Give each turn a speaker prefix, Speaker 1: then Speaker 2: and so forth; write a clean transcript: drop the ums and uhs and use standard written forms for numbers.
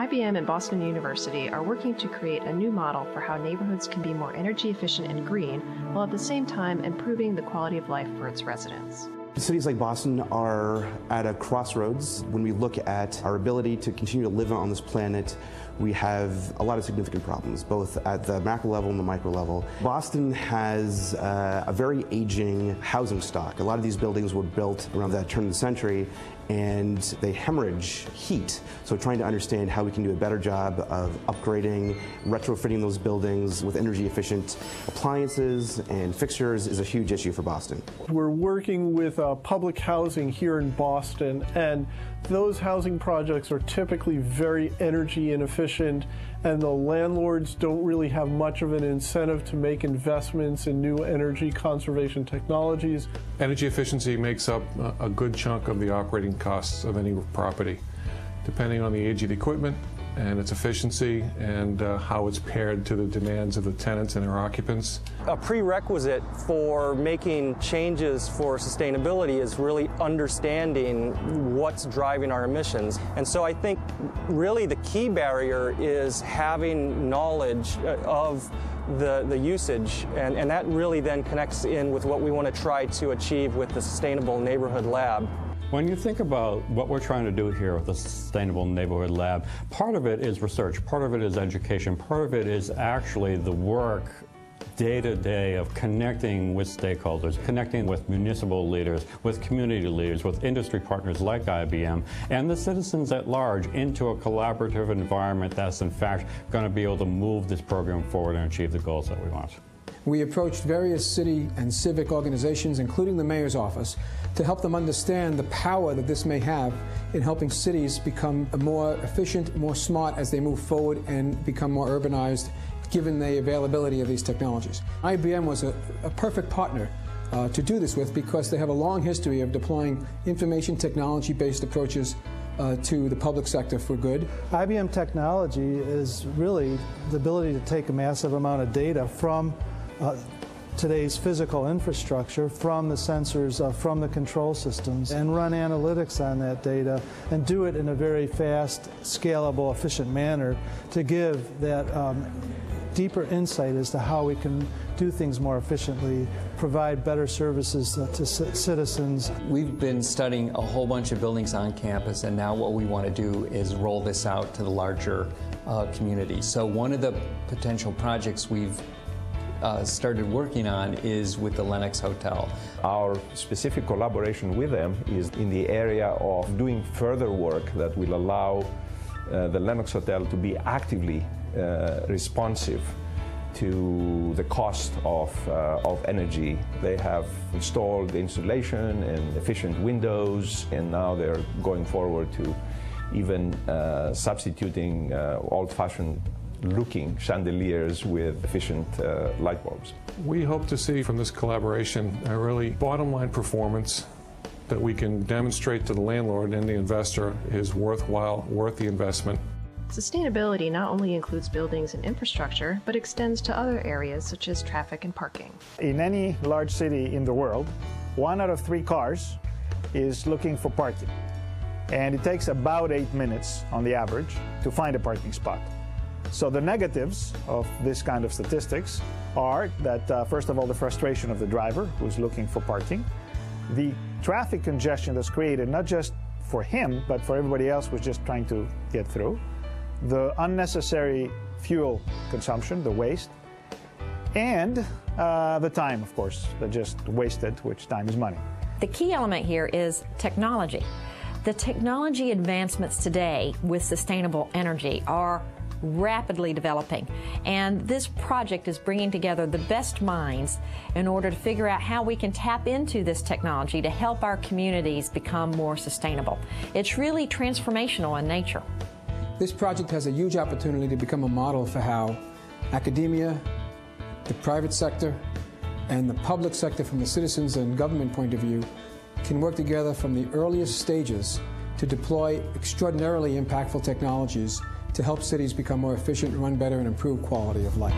Speaker 1: IBM and Boston University are working to create a new model for how neighborhoods can be more energy efficient and green, while at the same time improving the quality of life for its residents.
Speaker 2: Cities like Boston are at a crossroads. When we look at our ability to continue to live on this planet, we have a lot of significant problems, both at the macro level and the micro level. Boston has a very aging housing stock. A lot of these buildings were built around that turn of the century, and they hemorrhage heat. So trying to understand how we can do a better job of upgrading, retrofitting those buildings with energy efficient appliances and fixtures is a huge issue for Boston.
Speaker 3: We're working with public housing here in Boston, and those housing projects are typically very energy inefficient, and the landlords don't really have much of an incentive to make investments in new energy conservation technologies.
Speaker 4: Energy efficiency makes up a good chunk of the operating costs of any property, depending on the age of the equipment and its efficiency and how it's paired to the demands of the tenants and their occupants.
Speaker 5: A prerequisite for making changes for sustainability is really understanding what's driving our emissions. And so I think really the key barrier is having knowledge of the usage, and that really then connects in with what we want to try to achieve with the Sustainable Neighborhood Lab.
Speaker 6: When you think about what we're trying to do here with the Sustainable Neighborhood Lab, part of it is research, part of it is education, part of it is actually the work day-to-day of connecting with stakeholders, connecting with municipal leaders, with community leaders, with industry partners like IBM, and the citizens at large into a collaborative environment that's in fact going to be able to move this program forward and achieve the goals that we want.
Speaker 7: We approached various city and civic organizations, including the mayor's office, to help them understand the power that this may have in helping cities become more efficient, more smart as they move forward and become more urbanized, given the availability of these technologies. IBM was a perfect partner to do this with, because they have a long history of deploying information technology-based approaches to the public sector for good.
Speaker 8: IBM technology is really the ability to take a massive amount of data from today's physical infrastructure, from the sensors, from the control systems, and run analytics on that data and do it in a very fast, scalable, efficient manner to give that deeper insight as to how we can do things more efficiently, provide better services to citizens.
Speaker 9: We've been studying a whole bunch of buildings on campus, and now what we want to do is roll this out to the larger community. So one of the potential projects we've started working on is with the Lenox Hotel.
Speaker 10: Our specific collaboration with them is in the area of doing further work that will allow the Lenox Hotel to be actively responsive to the cost of energy. They have installed insulation and efficient windows, and now they're going forward to even substituting old-fashioned looking chandeliers with efficient light bulbs.
Speaker 4: We hope to see from this collaboration a really bottom line performance that we can demonstrate to the landlord and the investor is worthwhile, worth the investment.
Speaker 1: Sustainability not only includes buildings and infrastructure, but extends to other areas such as traffic and parking.
Speaker 11: In any large city in the world, 1 out of 3 cars is looking for parking. And it takes about 8 minutes on the average to find a parking spot. So the negatives of this kind of statistics are that, first of all, the frustration of the driver who's looking for parking, the traffic congestion that's created not just for him, but for everybody else who's just trying to get through, the unnecessary fuel consumption, the waste, and the time, of course, that just wasted, which time is money.
Speaker 12: The key element here is technology. The technology advancements today with sustainable energy are rapidly developing, and this project is bringing together the best minds in order to figure out how we can tap into this technology to help our communities become more sustainable. It's really transformational in nature.
Speaker 7: This project has a huge opportunity to become a model for how academia, the private sector, and the public sector from the citizens and government point of view can work together from the earliest stages to deploy extraordinarily impactful technologies to help cities become more efficient, run better, and improve quality of life.